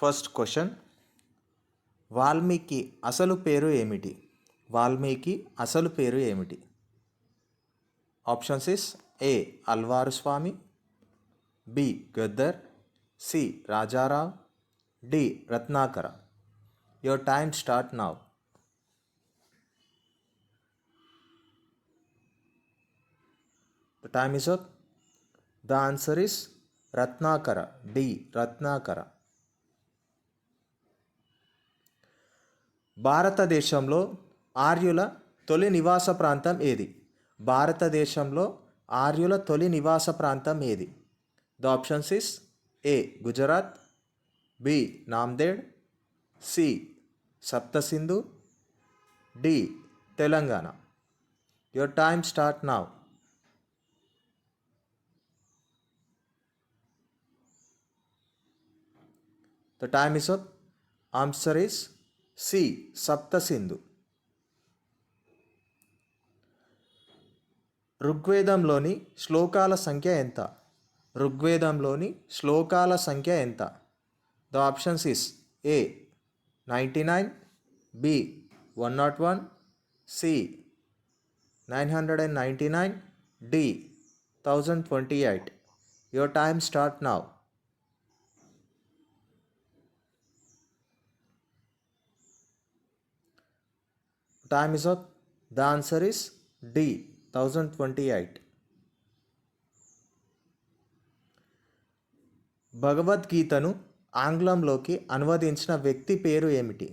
First question, Valmiki అసలు పేరు ఏమిటి? వాల్మీకి అసలు పేరు ఏమిటి? Options is A Alvaru Swami, B Gaddar, C Rajarao, D Ratnakara. Your time start now. The time is up. The answer is Ratnakara, D Ratnakara. భారతదేశంలో ఆర్యుల తొలి నివాస ప్రాంతం ఏది? భారతదేశంలో ఆర్యుల తొలి నివాస ప్రాంతం ఏది? The options is A Gujarat, B Nanded, C Saptasindhu, D Telangana. Your time start now. The time is up. Answer is C. Saptasindhu. ఋగ్వేదంలోని శ్లోకాల సంఖ్య ఎంత? ఋగ్వేదంలోని శ్లోకాల సంఖ్య ఎంత? The options is A 99, B 101, C 999, D 1028. Your time start now. Time is up. The answer is D 1028. భగవద్గీతను ఆంగ్లంలోకి అనువదించిన వ్యక్తి పేరు ఏమిటి?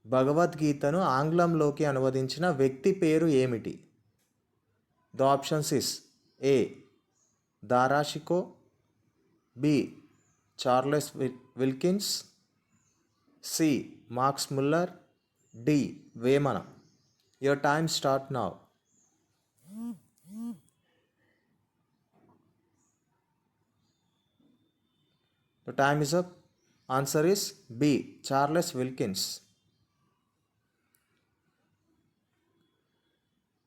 భగవద్గీతను ఆంగ్లంలోకి అనువదించిన వ్యక్తి పేరు ఏమిటి? The options is A Darashikoh, B Charles Wilkins, C Marx Muller, D Vemana. Your time start now. The time is up. Answer is B. Charles Wilkins.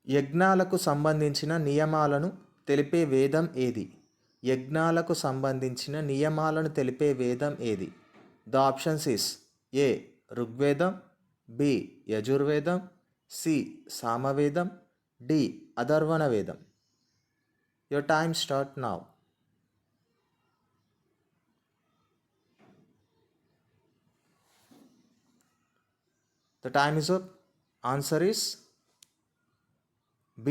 యజ్ఞాలకు సంబంధించిన నియమాలను తెలిపే వేదం ఏది? యజ్ఞాలకు సంబంధించిన నియమాలను తెలిపే వేదం ఏది? The options is A Rigvedam, B యజుర్వేదం, సి సామవేదం, డి అథర్వణ వేదం. Your time start now. The time is up. Answer is B.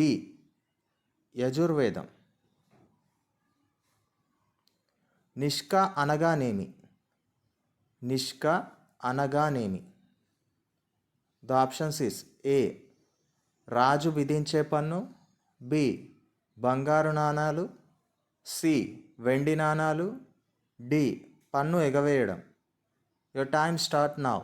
యజుర్వేదం. నిష్క అనగానేమి? నిష్క అనగానేమి? ద ఆప్షన్స్ ఇస్ ఏ రాజు విధించే పన్ను, బి బంగారు నాణాలు, సి వెండి నాణాలు, డి పన్ను ఎగవేయడం. Your time start now.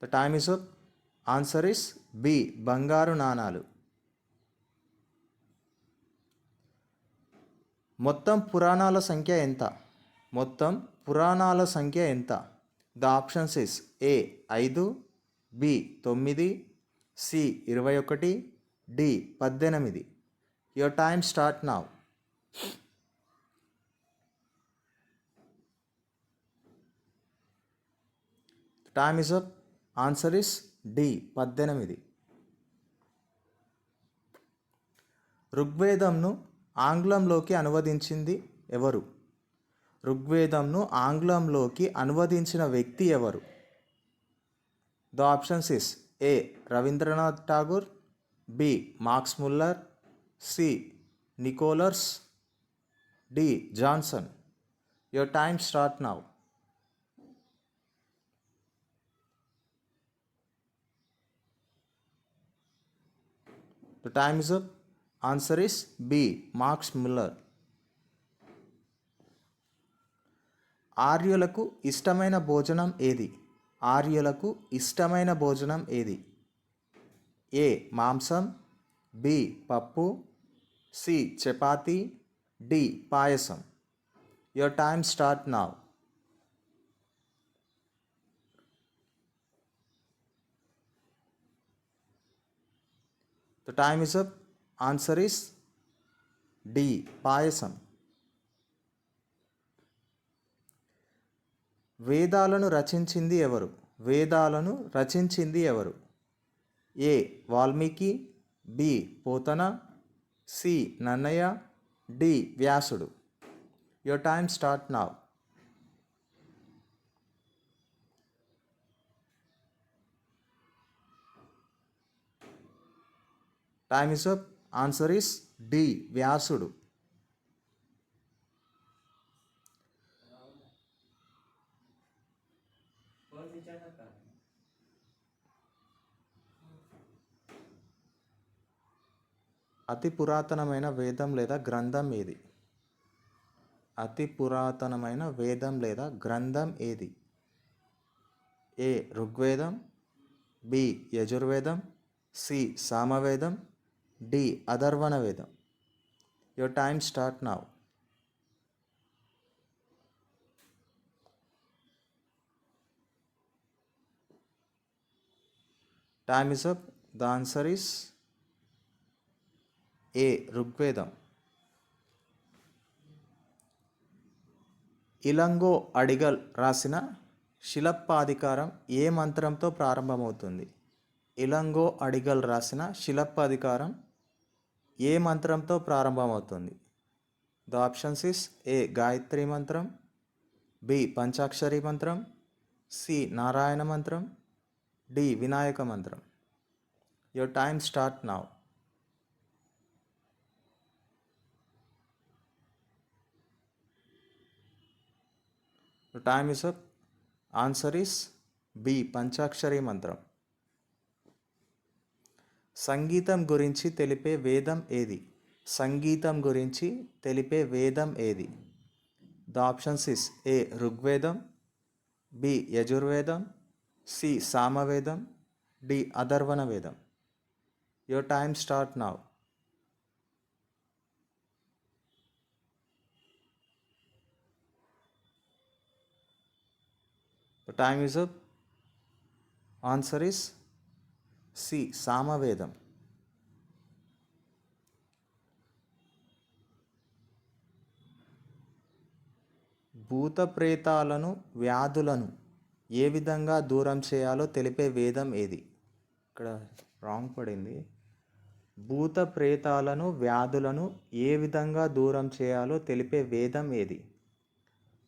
The time is up. Answer is B బంగారు నాణాలు. మొత్తం పురాణాల సంఖ్య ఎంత? మొత్తం పురాణాల సంఖ్య ఎంత? The options is A 5, B 9, C 21, D 18. Your time start now. Time is up. Answer is D 18. ఋగ్వేదంను ఆంగ్లంలోకి అనువదించింది ఎవరు? ఋగ్వేదంను ఆంగ్లంలోకి అనువదించిన వ్యక్తి ఎవరు? The options is A Rabindranath Tagore, B Marx Muller, C Nicholas, D Johnson. Your time start now. The time is up. Answer is B Marx Muller. ఆర్యులకు ఇష్టమైన భోజనం ఏది? ఆర్యులకు ఇష్టమైన భోజనం ఏది? ఏ మాంసం, బి పప్పు, C chapati, D payasam. Your time start now. The time is up. Answer is D payasam. వేదాలను రచించింది ఎవరు? వేదాలను రచించింది ఎవరు? A Valmiki, B Potana, C Nannaya, D వ్యాసుడు. Your time start now. Time is up. Answer is D వ్యాసుడు. అతి పురాతనమైన వేదం లేదా గ్రంథం ఏది? అతి పురాతనమైన వేదం లేదా గ్రంథం ఏది? ఏ ఋగ్వేదం, బి యజుర్వేదం, సి సామవేదం, డి అథర్వణ వేదం. Your time start now. Time is up. The answer is A Rigveda. Ilango Adigal రాసిన శిలప్పాధికారం ఏ మంత్రంతో ప్రారంభమవుతుంది? ఇలంగో అడిగల్ రాసిన శిలప్పాధికారం ఏ మంత్రంతో ప్రారంభమవుతుంది? ద ఆప్షన్స్ ఇస్ ఏ గాయత్రి మంత్రం, బి పంచాక్షరి మంత్రం, సి నారాయణ మంత్రం, డి వినాయక మంత్రం. Your time start now. Time is up. Answer is B పంచాక్షరి మంత్రం. సంగీతం గురించి తెలిపే వేదం ఏది? సంగీతం గురించి తెలిపే వేదం ఏది? The options is A Rigvedam, B యజుర్వేదం, సి సామవేదం, డి అథర్వణ వేదం. Your time start now. The time is up. Answer is C. సామవేదం. భూత ప్రేతాలను వ్యాధులను ఏ విధంగా దూరం చేయాలో తెలిపే వేదం ఏది? ఇక్కడ రాంగ్ పడింది. భూత ప్రేతాలను వ్యాధులను ఏ విధంగా దూరం చేయాలో తెలిపే వేదం ఏది?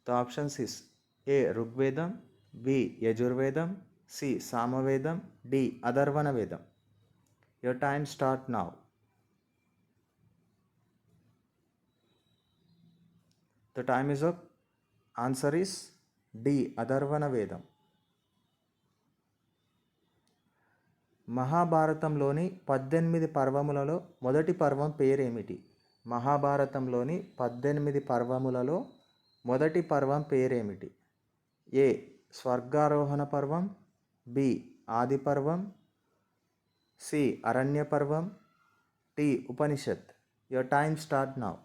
The options is A Rigvedam, B యజుర్వేదం, సి సామవేదం, డి అథర్వణ వేదం. Your time start now. The time is up. Answer is D Atharvana వేదం. మహాభారతంలోని 18 పర్వములలో మొదటి పర్వం పేరేమిటి? మహాభారతంలోని 18 పర్వములలో మొదటి పర్వం పేరేమిటి? ఏ స్వర్గారోహణ పర్వం, బి ఆది పర్వం, సి అరణ్య పర్వం, D Upanishad. Your time start now.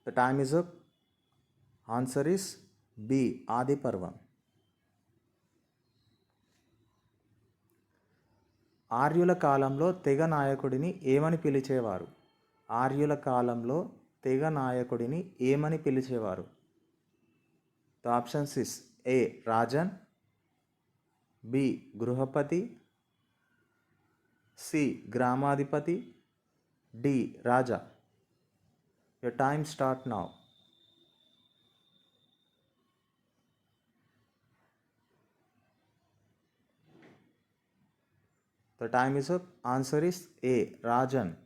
The time is up. Answer is B ఆది పర్వం. ఆర్యుల కాలంలో తెగ నాయకుడిని ఏమని పిలిచేవారు? ఆర్యుల కాలంలో తెగ నాయకుడిని ఏమని పిలిచేవారు? The options is A Rajan, B గృహపతి, సి గ్రామాధిపతి, D Raja. Your time start now. The time is up. Answer is A Rajan.